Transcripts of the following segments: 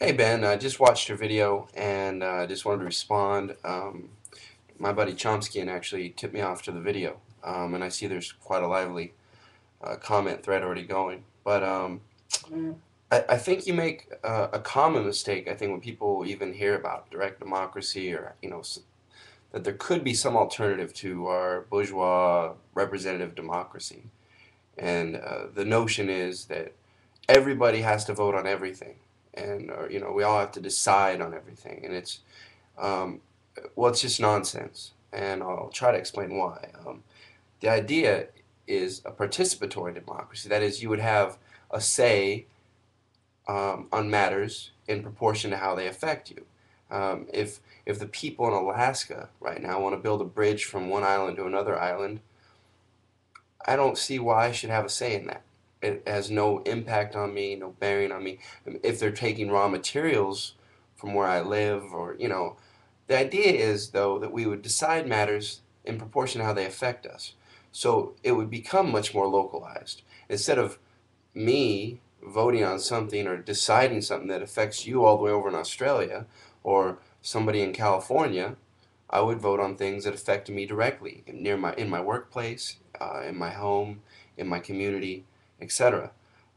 Hey Ben, I just watched your video and just wanted to respond. My buddy Chomsky actually tipped me off to the video, and I see there's quite a lively comment thread already going. But I think you make a common mistake. I think when people even hear about direct democracy, or that there could be some alternative to our bourgeois representative democracy, and the notion is that everybody has to vote on everything, and or, we all have to decide on everything, and um, it's just nonsense, and I'll try to explain why. The idea is a participatory democracy. That is, you would have a say on matters in proportion to how they affect you. If the people in Alaska right now want to build a bridge from one island to another island, I don't see why I should have a say in that. It has no impact on me, no bearing on me. If they're taking raw materials from where I live, or, the idea is, though, that we would decide matters in proportion to how they affect us. So it would become much more localized. Instead of me voting on something or deciding something that affects you all the way over in Australia or somebody in California, I would vote on things that affect me directly in my workplace, in my home, in my community, etc.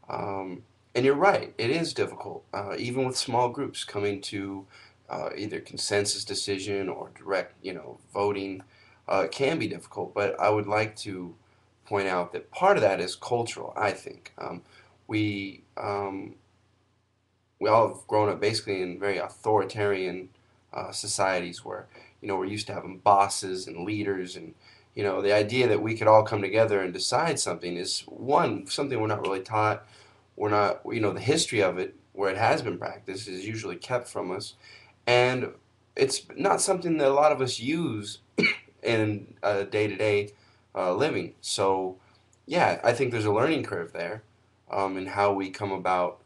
Um, and you're right, it is difficult, even with small groups coming to either consensus decision or direct, voting. It can be difficult, but I would like to point out that part of that is cultural. I think we um, we all have grown up basically in very authoritarian societies where we're used to having bosses and leaders, and the idea that we could all come together and decide something is something we're not really taught. We're not, the history of it, where it has been practiced, is usually kept from us, and it's not something that a lot of us use in day-to-day living. So, yeah, I think there's a learning curve there, in how we come about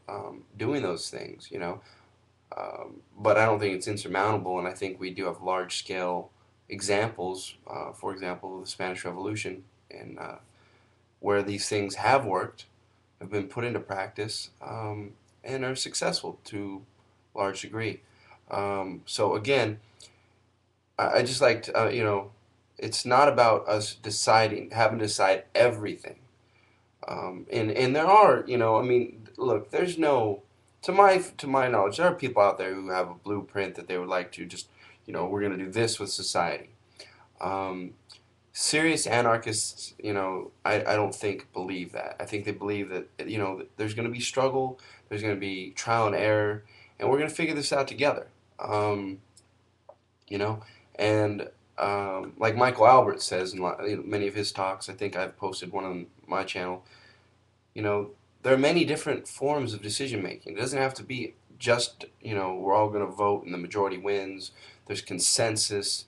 doing those things. But I don't think it's insurmountable, and I think we do have large-scale examples. For example, the Spanish Revolution, and where these things have worked, have been put into practice, and are successful to a large degree. So again, I just like to, it's not about us having to decide everything. And there are, I mean, look, there's no, to my knowledge, there are people out there who have a blueprint that they would like to just, we're going to do this with society. Um, Serious anarchists, I don't think believe that. I think they believe that, that there's going to be struggle, there's going to be trial and error, and we're going to figure this out together. Um, you know, and like Michael Albert says in many of his talks, I think I've posted one on my channel. You know, there are many different forms of decision making. It doesn't have to be just, we're all going to vote and the majority wins. There's consensus.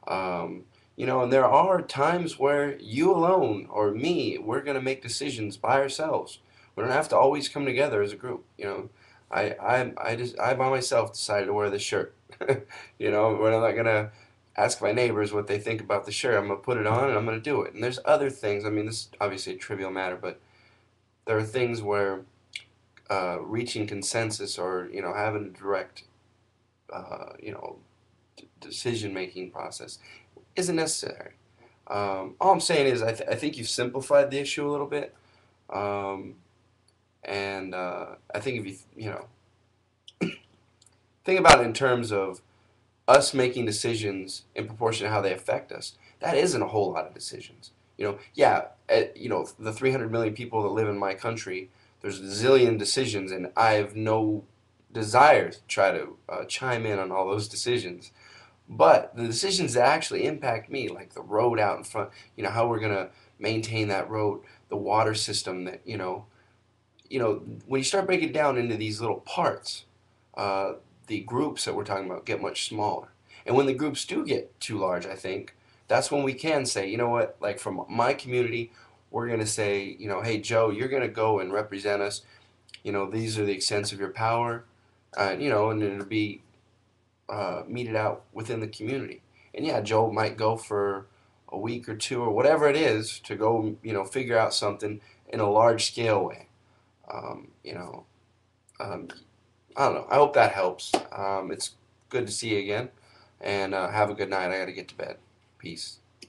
Um, and there are times where you alone or me, we're going to make decisions by ourselves. We don't have to always come together as a group. I by myself decided to wear this shirt. We're not going to ask my neighbors what they think about the shirt. I'm going to put it on and I'm going to do it. And there's other things. I mean, this is obviously a trivial matter, but there are things where reaching consensus, or having a direct decision making process isn't necessary. All I'm saying is I think you've simplified the issue a little bit, um, and I think if think about it in terms of us making decisions in proportion to how they affect us, that isn't a whole lot of decisions. Yeah, the 300 million people that live in my country, there's a zillion decisions, and I have no desire to try to chime in on all those decisions. But the decisions that actually impact me, like the road out in front, how we're gonna maintain that road, the water system, that when you start breaking it down into these little parts, uh, the groups that we're talking about get much smaller. And when the groups do get too large, I think that's when we can say, you know what, like from my community, we're going to say, hey, Joe, you're going to go and represent us. These are the extents of your power, and it'll be meted out within the community. And yeah, Joe might go for a week or two or whatever it is to go, figure out something in a large scale way. Um, you know, um, I don't know. I hope that helps. It's good to see you again, and have a good night. I got to get to bed. Peace.